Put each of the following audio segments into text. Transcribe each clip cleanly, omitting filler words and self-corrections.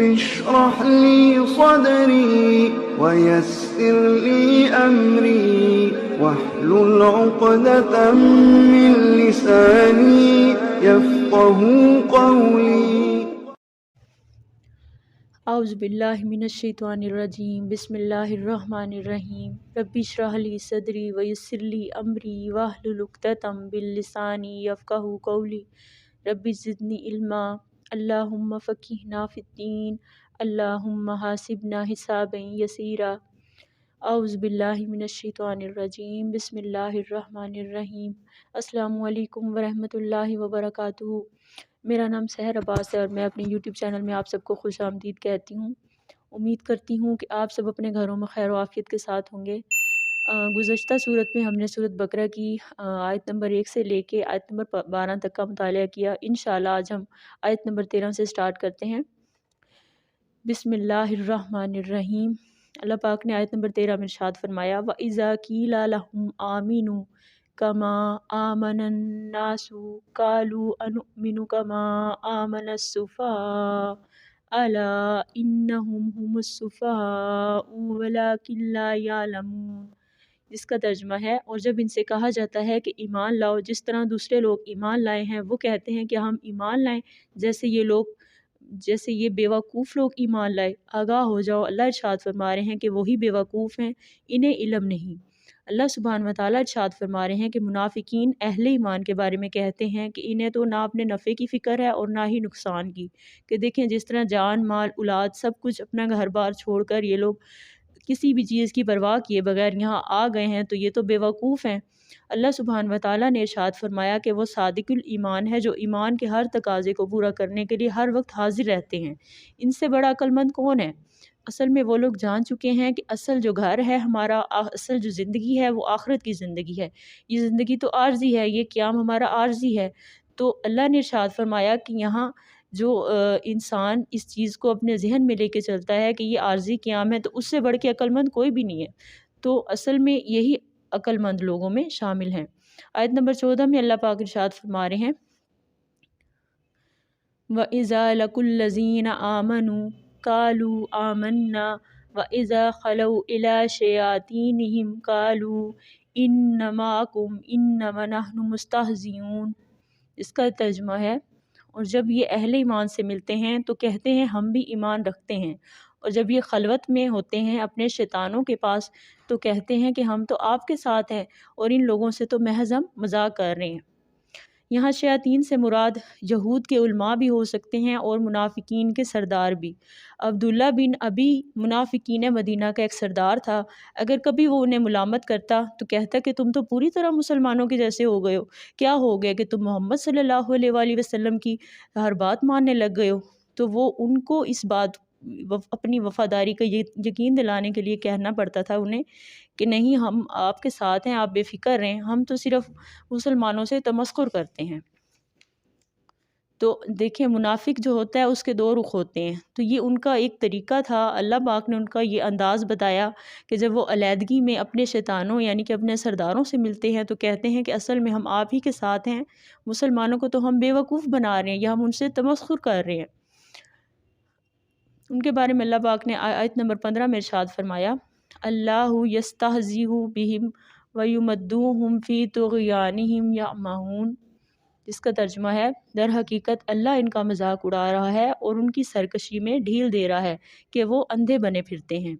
اشرح لي صدري ويسر لي أمري واحلل عقدة من لساني يفقهوا قولي. اعوذ باللہ من الشیطان الرجیم. بسم اللہ الرحمن الرحیم. رب اشرح لی صدری ویسر لی امری واحلل عقدۃ من لسانی یفقہوا قولی. رب زدنی علما. اللہم فقہنا فی الدین. اللہم حاسبنا حسابا یسیرا. اعوذ باللہ من الشیطان الرجیم. بسم اللہ الرحمن الرحیم. السلام علیکم ورحمۃ اللہ وبرکاتہ. میرا نام سحر عباس ہے اور میں اپنے یوٹیوب چینل میں آپ سب کو خوش آمدید کہتی ہوں. امید کرتی ہوں کہ آپ سب اپنے گھروں میں خیر و عافیت کے ساتھ ہوں گے. گزشتہ صورت میں ہم نے سورۃ بقرہ کی آیت نمبر 1 سے لے کے آیت نمبر 12 تک کا مطالعہ کیا. انشاءاللہ آج ہم آیت نمبر 13 سے سٹارٹ کرتے ہیں. بسم اللہ الرحمن الرحیم. اللہ پاک نے آیت نمبر 13 میں ارشاد فرمایا وَإِذَا قِيلَ لَهُمْ آمِنُوا كَمَا آمَنَ النَّاسُ قَالُوا أَنُؤْمِنُ كَمَا آمَنَ السُّفَهَاءُ أَلَا إِنَّهُمْ هُمُ السُّفَهَاءُ وَلَكِنْ لَا يَعْلَمُونَ. جس کا ترجمہ ہے اور جب ان سے کہا جاتا ہے کہ ایمان لاؤ جس طرح دوسرے لوگ ایمان لائے ہیں وہ کہتے ہیں کہ ہم ایمان لائیں جیسے یہ بیوقوف لوگ ایمان لائے. آگاہ ہو جاؤ، اللہ ارشاد فرما رہے ہیں کہ وہی بیوقوف ہیں، انہیں علم نہیں. اللہ سبحانہ و تعالیٰ ارشاد فرما رہے ہیں کہ منافقین اہل ایمان کے بارے میں کہتے ہیں کہ انہیں تو نہ اپنے نفع کی فکر ہے اور نہ ہی نقصان کی، کہ دیکھیں جس طرح جان مال اولاد سب کچھ اپنا گھر بار چھوڑ کر یہ لوگ کسی بھی چیز کی پرواہ کیے بغیر یہاں آ گئے ہیں تو یہ تو بیوقوف ہیں. اللہ سبحانہ و تعالیٰ نے ارشاد فرمایا کہ وہ صادق الایمان ہے جو ایمان کے ہر تقاضے کو پورا کرنے کے لیے ہر وقت حاضر رہتے ہیں. ان سے بڑا عقل مند کون ہے؟ اصل میں وہ لوگ جان چکے ہیں کہ اصل جو گھر ہے ہمارا، اصل جو زندگی ہے وہ آخرت کی زندگی ہے. یہ زندگی تو عارضی ہے، یہ قیام ہمارا عارضی ہے. تو اللہ نے ارشاد فرمایا کہ یہاں جو انسان اس چیز کو اپنے ذہن میں لے کے چلتا ہے کہ یہ عارضی قیام ہے تو اس سے بڑھ کے عقل مند کوئی بھی نہیں ہے. تو اصل میں یہی عقل مند لوگوں میں شامل ہیں. آیت نمبر 14 میں اللہ پاک ارشاد فرما رہے ہیں وَإِذَا لَقُوا الَّذِينَ آمَنُوا قَالُوا آمَنَّا وَإِذَا خَلَوْا إِلَىٰ شَيَاطِينِهِمْ قَالُوا إِنَّ مَعَكُمْ إِنَّمَا نَحْنُ مُسْتَهْزِئُونَ. اس کا ترجمہ ہے اور جب یہ اہل ایمان سے ملتے ہیں تو کہتے ہیں ہم بھی ایمان رکھتے ہیں، اور جب یہ خلوت میں ہوتے ہیں اپنے شیطانوں کے پاس تو کہتے ہیں کہ ہم تو آپ کے ساتھ ہیں اور ان لوگوں سے تو محض ہم مذاق کر رہے ہیں. یہاں شیاطین سے مراد یہود کے علماء بھی ہو سکتے ہیں اور منافقین کے سردار بھی. عبداللہ بن ابی منافقین مدینہ کا ایک سردار تھا. اگر کبھی وہ انہیں ملامت کرتا تو کہتا کہ تم تو پوری طرح مسلمانوں کے جیسے ہو گئے ہو، کیا ہو گیا کہ تم محمد صلی اللہ علیہ وآلہ وسلم کی ہر بات ماننے لگ گئے ہو. تو وہ ان کو اس بات اپنی وفاداری کا یقین دلانے کے لیے کہنا پڑتا تھا انہیں کہ نہیں ہم آپ کے ساتھ ہیں، آپ بے فکر رہیں، ہم تو صرف مسلمانوں سے تمسخر کرتے ہیں. تو دیکھیں منافق جو ہوتا ہے اس کے دو رخ ہوتے ہیں. تو یہ ان کا ایک طریقہ تھا. اللہ پاک نے ان کا یہ انداز بتایا کہ جب وہ علیحدگی میں اپنے شیطانوں یعنی کہ اپنے سرداروں سے ملتے ہیں تو کہتے ہیں کہ اصل میں ہم آپ ہی کے ساتھ ہیں، مسلمانوں کو تو ہم بیوقوف بنا رہے ہیں یا ہم ان سے تمسخر کر رہے ہیں. ان کے بارے میں اللہ پاک نے آیت نمبر 15 میں ارشاد فرمایا اللہ یستہزئ بہم ویمدوہم فی طغیانہم یعمہون. جس کا ترجمہ ہے در حقیقت اللہ ان کا مذاق اڑا رہا ہے اور ان کی سرکشی میں ڈھیل دے رہا ہے کہ وہ اندھے بنے پھرتے ہیں.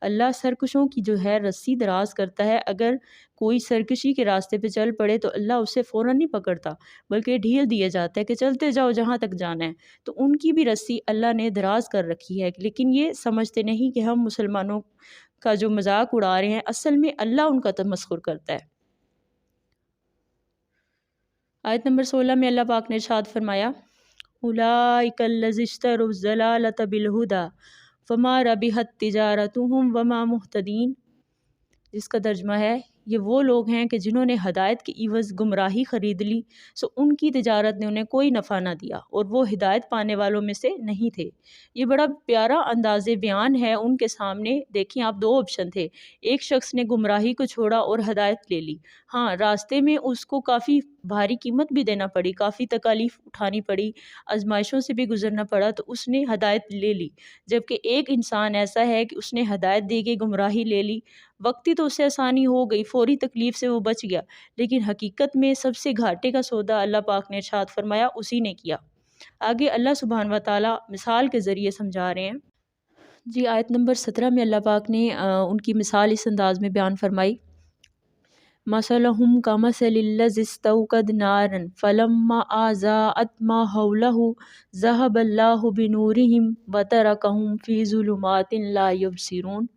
اللہ سرکشوں کی جو ہے رسی دراز کرتا ہے. اگر کوئی سرکشی کے راستے پہ چل پڑے تو اللہ اسے فوراً نہیں پکڑتا بلکہ ڈھیل دیا جاتا ہے کہ چلتے جاؤ جہاں تک جانا ہے. تو ان کی بھی رسی اللہ نے دراز کر رکھی ہے، لیکن یہ سمجھتے نہیں کہ ہم مسلمانوں کا جو مذاق اڑا رہے ہیں اصل میں اللہ ان کا تمسخر کرتا ہے. آیت نمبر 16 میں اللہ پاک نے ارشاد فرمایا اولئک الذین اشتروا الضلالۃ بالہدی فما ربحت تجارتہم وما مہتدین. جس کا ترجمہ ہے یہ وہ لوگ ہیں کہ جنہوں نے ہدایت کے عوض گمراہی خرید لی، سو ان کی تجارت نے انہیں کوئی نفع نہ دیا اور وہ ہدایت پانے والوں میں سے نہیں تھے۔ یہ بڑا پیارا انداز بیان ہے ان کے سامنے۔ دیکھیں آپ، دو آپشن تھے، ایک شخص نے گمراہی کو چھوڑا اور ہدایت لے لی۔ ہاں، راستے میں اس کو کافی بھاری قیمت بھی دینا پڑی، کافی تکالیف اٹھانی پڑی، آزمائشوں سے بھی گزرنا پڑا، تو اس نے ہدایت لے لی۔ جبکہ ایک انسان ایسا ہے کہ اس نے ہدایت دے کے گمراہی لے لی، وقتی تو اسے آسانی ہو گئی، فوری تکلیف سے وہ بچ گیا، لیکن حقیقت میں سب سے گھاٹے کا سودا اللہ پاک نے ارشاد فرمایا اسی نے کیا۔ آگے اللہ سبحانہ و تعالیٰ مثال کے ذریعے سمجھا رہے ہیں۔ جی، آیت نمبر 17 میں اللہ پاک نے ان کی مثال اس انداز میں بیان فرمائی، مَثَلُهُمْ كَمَثَلِ الَّذِي اسْتَوْقَدَ نَارًا فَلَمَّا أَضَاءَتْ مَا حَوْلَهُ ذَهَبَ اللَّهُ بِنُورِهِمْ وَتَرَكَهُمْ فِي ظُلُمَاتٍ لَا يُبْصِرُونَ،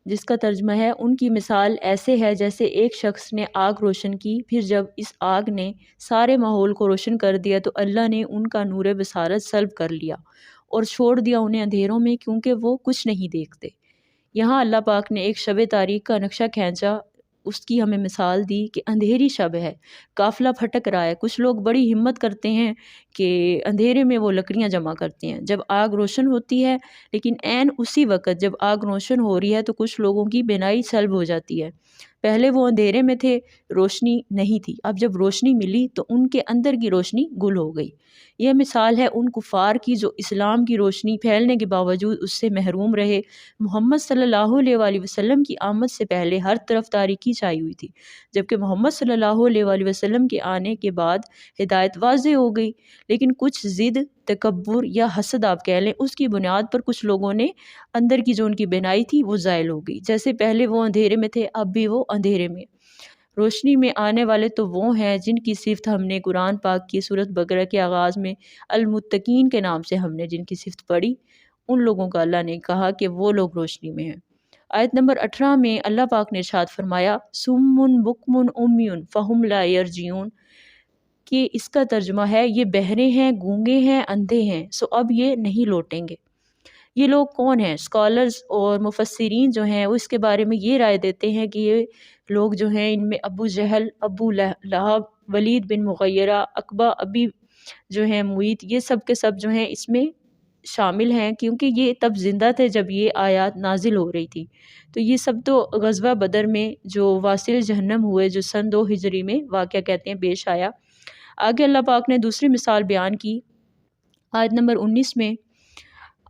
جس کا ترجمہ ہے ان کی مثال ایسے ہے جیسے ایک شخص نے آگ روشن کی، پھر جب اس آگ نے سارے ماحول کو روشن کر دیا تو اللہ نے ان کا نور بصارت سلب کر لیا اور چھوڑ دیا انہیں اندھیروں میں، کیونکہ وہ کچھ نہیں دیکھتے۔ یہاں اللہ پاک نے ایک شب تاریک کا نقشہ کھینچا، اس کی ہمیں مثال دی کہ اندھیری شب ہے، قافلہ پھٹک رہا ہے، کچھ لوگ بڑی ہمت کرتے ہیں کہ اندھیرے میں وہ لکڑیاں جمع کرتے ہیں جب آگ روشن ہوتی ہے، لیکن عین اسی وقت جب آگ روشن ہو رہی ہے تو کچھ لوگوں کی بینائی سلب ہو جاتی ہے۔ پہلے وہ اندھیرے میں تھے، روشنی نہیں تھی، اب جب روشنی ملی تو ان کے اندر کی روشنی گل ہو گئی۔ یہ مثال ہے ان کفار کی جو اسلام کی روشنی پھیلنے کے باوجود اس سے محروم رہے۔ محمد صلی اللہ علیہ وآلہ وسلم کی آمد سے پہلے ہر طرف تاریکی چھائی ہوئی تھی، جبکہ محمد صلی اللہ علیہ وآلہ وسلم کے آنے کے بعد ہدایت واضح ہو گئی، لیکن کچھ ضد، تکبر یا حسد آپ کہہ لیں، اس کی بنیاد پر کچھ لوگوں نے اندر کی جو ان کی بینائی تھی وہ زائل ہو گئی۔ جیسے پہلے وہ اندھیرے میں تھے، اب بھی وہ اندھیرے میں۔ روشنی میں آنے والے تو وہ ہیں جن کی صفت ہم نے قرآن پاک کی سورۃ بقرہ کے آغاز میں المتقین کے نام سے ہم نے جن کی صفت پڑھی، ان لوگوں کا اللہ نے کہا کہ وہ لوگ روشنی میں ہیں۔ آیت نمبر 18 میں اللہ پاک نے ارشاد فرمایا سم بکم عمی فہم لا یرجعون، کہ اس کا ترجمہ ہے یہ بہرے ہیں، گونگے ہیں، اندھے ہیں، سو اب یہ نہیں لوٹیں گے۔ یہ لوگ کون ہیں؟ اسکالرز اور مفسرین جو ہیں وہ اس کے بارے میں یہ رائے دیتے ہیں کہ یہ لوگ جو ہیں ان میں ابو جہل، ابو لہب، ولید بن مغیرہ، عقبہ، ابی جو ہیں معیط، یہ سب کے سب جو ہیں اس میں شامل ہیں، کیونکہ یہ تب زندہ تھے جب یہ آیات نازل ہو رہی تھی۔ تو یہ سب تو غزوہ بدر میں جو واصل جہنم ہوئے، جو سن 2 ہجری میں واقعہ کہتے ہیں پیش آیا۔ آگے اللہ پاک نے دوسری مثال بیان کی آیت نمبر 19 میں،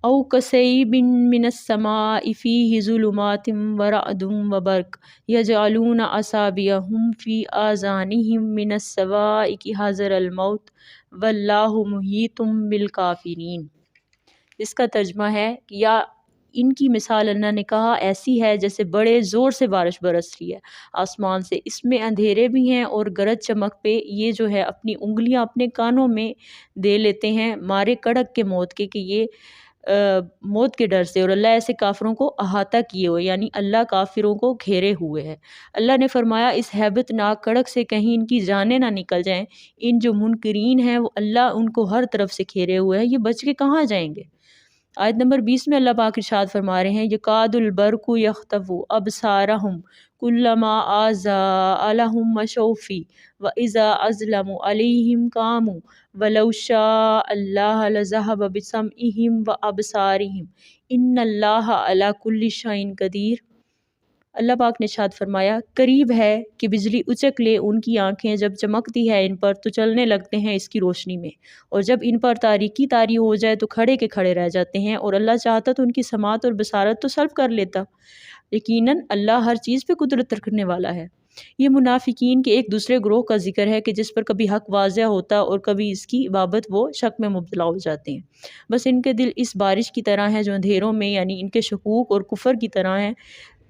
او کصیب من السماء فیہ ظلمات ورعد وبرق یجعلون اصابعهم فی آذانہم من الصواعق حذر الموت واللہ محیط بالکافرین، اس کا ترجمہ ہے کہ یا ان کی مثال اللہ نے کہا ایسی ہے جیسے بڑے زور سے بارش برس رہی ہے آسمان سے، اس میں اندھیرے بھی ہیں اور گرج چمک پہ یہ جو ہے اپنی انگلیاں اپنے کانوں میں دے لیتے ہیں مارے کڑک کے موت کے، کہ یہ موت کے ڈر سے، اور اللہ ایسے کافروں کو احاطہ کیے ہوئے، یعنی اللہ کافروں کو گھیرے ہوئے ہے۔ اللہ نے فرمایا اس ہیبت ناک کڑک سے کہیں ان کی جانیں نہ نکل جائیں، ان جو منکرین ہیں وہ اللہ ان کو ہر طرف سے گھیرے ہوئے ہیں، یہ بچ کے کہاں جائیں گے۔ آیت نمبر 20 میں اللہ پاک ارشاد فرما رہے ہیں یکاد البرق یخطف ابصارہم کلما اضاء لہم مشوا فیہ واذا اظلم علیہم قاموا ولو شاء اللہ لذہب بسمعہم وابصارہم ان اللہ علی کل شیء قدیر۔ اللہ پاک نے ارشاد فرمایا قریب ہے کہ بجلی اچک لے ان کی آنکھیں، جب چمکتی ہے ان پر تو چلنے لگتے ہیں اس کی روشنی میں، اور جب ان پر تاریکی طاری ہو جائے تو کھڑے کے کھڑے رہ جاتے ہیں، اور اللہ چاہتا تو ان کی سماعت اور بصارت تو سلب کر لیتا۔ یقیناً اللہ ہر چیز پہ قدرت رکھنے والا ہے۔ یہ منافقین کے ایک دوسرے گروہ کا ذکر ہے کہ جس پر کبھی حق واضح ہوتا اور کبھی اس کی بابت وہ شک میں مبتلا ہو جاتے ہیں۔ بس ان کے دل اس بارش کی طرح ہیں جو اندھیروں میں، یعنی ان کے شکوک اور کفر کی طرح ہیں،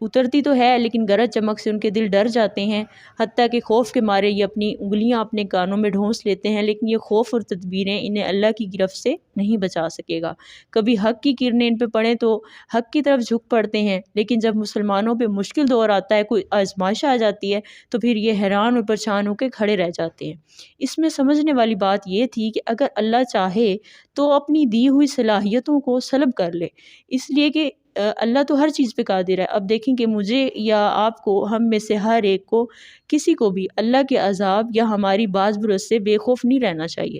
اترتی تو ہے لیکن گرج چمک سے ان کے دل ڈر جاتے ہیں، حتیٰ کہ خوف کے مارے یہ اپنی انگلیاں اپنے کانوں میں ڈھونس لیتے ہیں، لیکن یہ خوف اور تدبیریں انہیں اللہ کی گرفت سے نہیں بچا سکے گا۔ کبھی حق کی کرنیں ان پہ پڑیں تو حق کی طرف جھک پڑتے ہیں، لیکن جب مسلمانوں پہ مشکل دور آتا ہے، کوئی آزمائش آ جاتی ہے تو پھر یہ حیران اور پریشان ہو کے کھڑے رہ جاتے ہیں۔ اس میں سمجھنے والی بات یہ تھی کہ اگر اللہ چاہے تو اپنی دی ہوئی صلاحیتوں کو سلب کر لے، اس لیے کہ اللہ تو ہر چیز پہ قادر ہے۔ اب دیکھیں کہ مجھے یا آپ کو، ہم میں سے ہر ایک کو، کسی کو بھی اللہ کے عذاب یا ہماری باز برس سے بے خوف نہیں رہنا چاہیے۔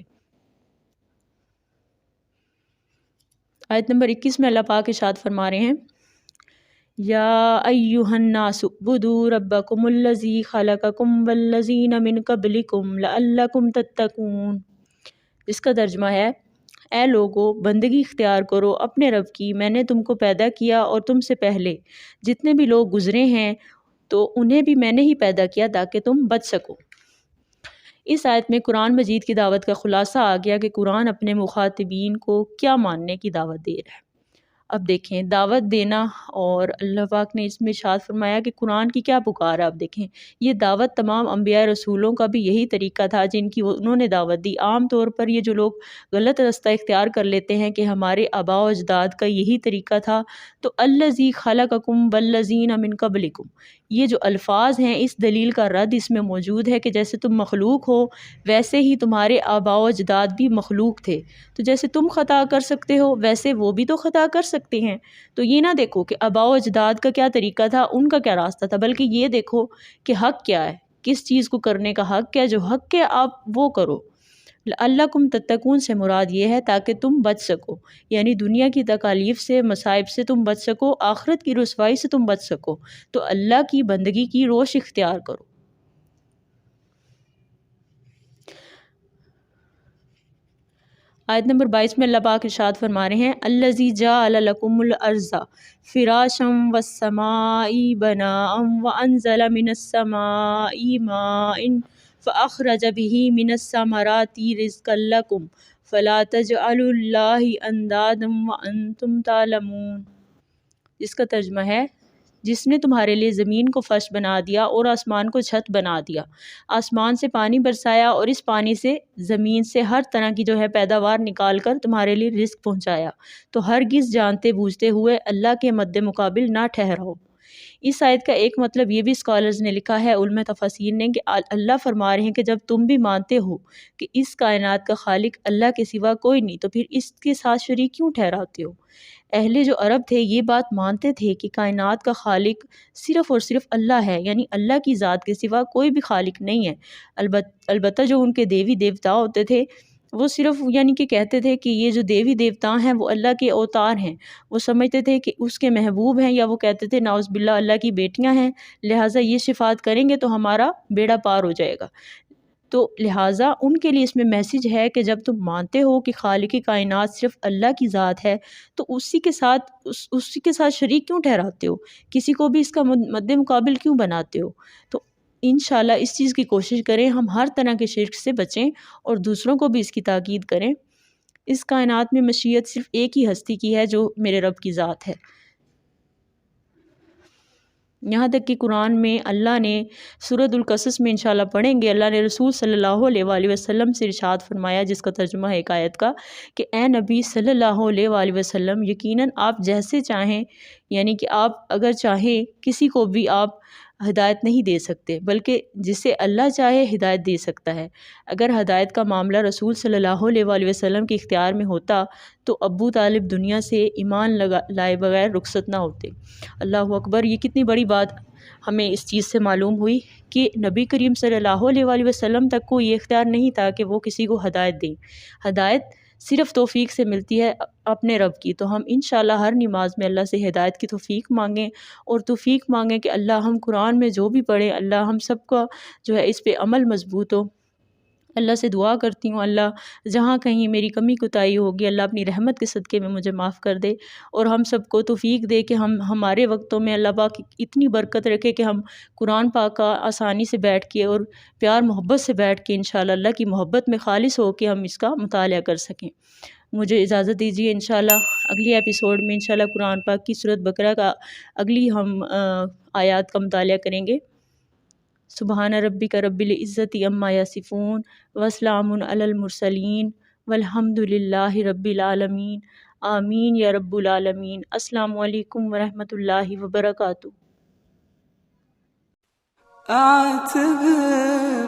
آیت نمبر 21 میں اللہ پاک ارشاد فرما رہے ہیں، یا ایھا الناس اعبدوا ربکم الذی خلقکم والذین من قبلکم لعلکم تتقون، جس کا ترجمہ ہے، اے لوگو بندگی اختیار کرو اپنے رب کی، میں نے تم کو پیدا کیا اور تم سے پہلے جتنے بھی لوگ گزرے ہیں تو انہیں بھی میں نے ہی پیدا کیا تاکہ تم بچ سکو۔ اس آیت میں قرآن مجید کی دعوت کا خلاصہ آ گیا کہ قرآن اپنے مخاطبین کو کیا ماننے کی دعوت دے رہا ہے۔ اب دیکھیں دعوت دینا، اور اللہ پاک نے اس میں ارشاد فرمایا کہ قرآن کی کیا پکار ہے۔ اب دیکھیں یہ دعوت تمام انبیاء رسولوں کا بھی یہی طریقہ تھا جن کی انہوں نے دعوت دی۔ عام طور پر یہ جو لوگ غلط رستہ اختیار کر لیتے ہیں کہ ہمارے آباء و اجداد کا یہی طریقہ تھا، تو الذی خلقکم والذین من قبلکم، یہ جو الفاظ ہیں اس دلیل کا رد اس میں موجود ہے کہ جیسے تم مخلوق ہو ویسے ہی تمہارے آباء و اجداد بھی مخلوق تھے، تو جیسے تم خطا کر سکتے ہو ویسے وہ بھی تو خطا کر سکتے ہیں۔ تو یہ نہ دیکھو کہ آباء و اجداد کا کیا طریقہ تھا، ان کا کیا راستہ تھا، بلکہ یہ دیکھو کہ حق کیا ہے، کس چیز کو کرنے کا حق ہے، جو حق ہے آپ وہ کرو۔ لعلکم تتقون سے مراد یہ ہے تاکہ تم بچ سکو، یعنی دنیا کی تکالیف سے، مصائب سے تم بچ سکو، آخرت کی رسوائی سے تم بچ سکو، تو اللہ کی بندگی کی روش اختیار کرو۔ آیت نمبر 22 میں اللہ پاک ارشاد فرما رہے ہیں، الذی جعل لکم الارض فراشا والسماء بناء وانزل من السماء ماء فاخرج به من الثمرات رزقا لکم فلا تجعلوا اللہ اندادا وانتم تعلمون، جس کا ترجمہ ہے، جس نے تمہارے لیے زمین کو فرش بنا دیا اور آسمان کو چھت بنا دیا، آسمان سے پانی برسایا اور اس پانی سے زمین سے ہر طرح کی جو ہے پیداوار نکال کر تمہارے لیے رزق پہنچایا، تو ہرگز جانتے بوجھتے ہوئے اللہ کے مد مقابل نہ ٹھہراؤ۔ اس آیت کا ایک مطلب یہ بھی اسکالرز نے لکھا ہے، علماء تفاسیر نے، کہ اللہ فرما رہے ہیں کہ جب تم بھی مانتے ہو کہ اس کائنات کا خالق اللہ کے سوا کوئی نہیں، تو پھر اس کے ساتھ شریک کیوں ٹھہراتے ہو؟ اہل جو عرب تھے یہ بات مانتے تھے کہ کائنات کا خالق صرف اور صرف اللہ ہے، یعنی اللہ کی ذات کے سوا کوئی بھی خالق نہیں ہے۔ البتہ جو ان کے دیوی دیوتا ہوتے تھے وہ صرف یعنی کہ کہتے تھے کہ یہ جو دیوی دیوتا ہیں وہ اللہ کے اوتار ہیں، وہ سمجھتے تھے کہ اس کے محبوب ہیں، یا وہ کہتے تھے نعوذ باللہ اللہ کی بیٹیاں ہیں، لہٰذا یہ صفات کریں گے تو ہمارا بیڑا پار ہو جائے گا۔ تو لہٰذا ان کے لیے اس میں میسج ہے کہ جب تم مانتے ہو کہ خالق کائنات صرف اللہ کی ذات ہے تو اسی کے ساتھ شریک کیوں ٹھہراتے ہو، کسی کو بھی اس کا مد مقابل کیوں بناتے ہو؟ تو انشاءاللہ اس چیز کی کوشش کریں ہم ہر طرح کے شرک سے بچیں اور دوسروں کو بھی اس کی تاکید کریں۔ اس کائنات میں مشیت صرف ایک ہی ہستی کی ہے جو میرے رب کی ذات ہے۔ یہاں تک کہ قرآن میں اللہ نے سورۃ القصص میں انشاءاللہ پڑھیں گے، اللہ نے رسول صلی اللہ علیہ وآلہ وسلم سے ارشاد فرمایا، جس کا ترجمہ ہے ایک آیت کا، کہ اے نبی صلی اللہ علیہ وآلہ وسلم، یقیناً آپ جیسے چاہیں، یعنی کہ آپ اگر چاہیں کسی کو بھی آپ ہدایت نہیں دے سکتے، بلکہ جسے اللہ چاہے ہدایت دے سکتا ہے۔ اگر ہدایت کا معاملہ رسول صلی اللہ علیہ وآلہ وسلم کے اختیار میں ہوتا تو ابو طالب دنیا سے ایمان لائے بغیر رخصت نہ ہوتے۔ اللہ اکبر، یہ کتنی بڑی بات ہمیں اس چیز سے معلوم ہوئی کہ نبی کریم صلی اللہ علیہ وآلہ وسلم تک کو یہ اختیار نہیں تھا کہ وہ کسی کو ہدایت دیں۔ ہدایت صرف توفیق سے ملتی ہے اپنے رب کی، تو ہم انشاءاللہ ہر نماز میں اللہ سے ہدایت کی توفیق مانگیں، اور توفیق مانگیں کہ اللہ ہم قرآن میں جو بھی پڑھیں اللہ ہم سب کا جو ہے اس پہ عمل مضبوط ہو۔ اللہ سے دعا کرتی ہوں اللہ جہاں کہیں میری کمی کوتاہی ہوگی اللہ اپنی رحمت کے صدقے میں مجھے معاف کر دے، اور ہم سب کو توفیق دے کہ ہمارے وقتوں میں اللہ پاک اتنی برکت رکھے کہ ہم قرآن پاک کا آسانی سے بیٹھ کے اور پیار محبت سے بیٹھ کے انشاءاللہ اللہ کی محبت میں خالص ہو کے ہم اس کا مطالعہ کر سکیں۔ مجھے اجازت دیجیے، انشاءاللہ اگلی ایپیسوڈ میں انشاءاللہ قرآن پاک کی سورۃ بقرہ کا اگلی ہم آیات کا مطالعہ کریں گے۔ سبحان ربک رب العزت عما یصفون وسلام علی المرسلین والحمد للہ رب العالمین، آمین یا رب العالمین۔ السلام علیکم ورحمۃ اللہ وبرکاتہ۔ اعتبر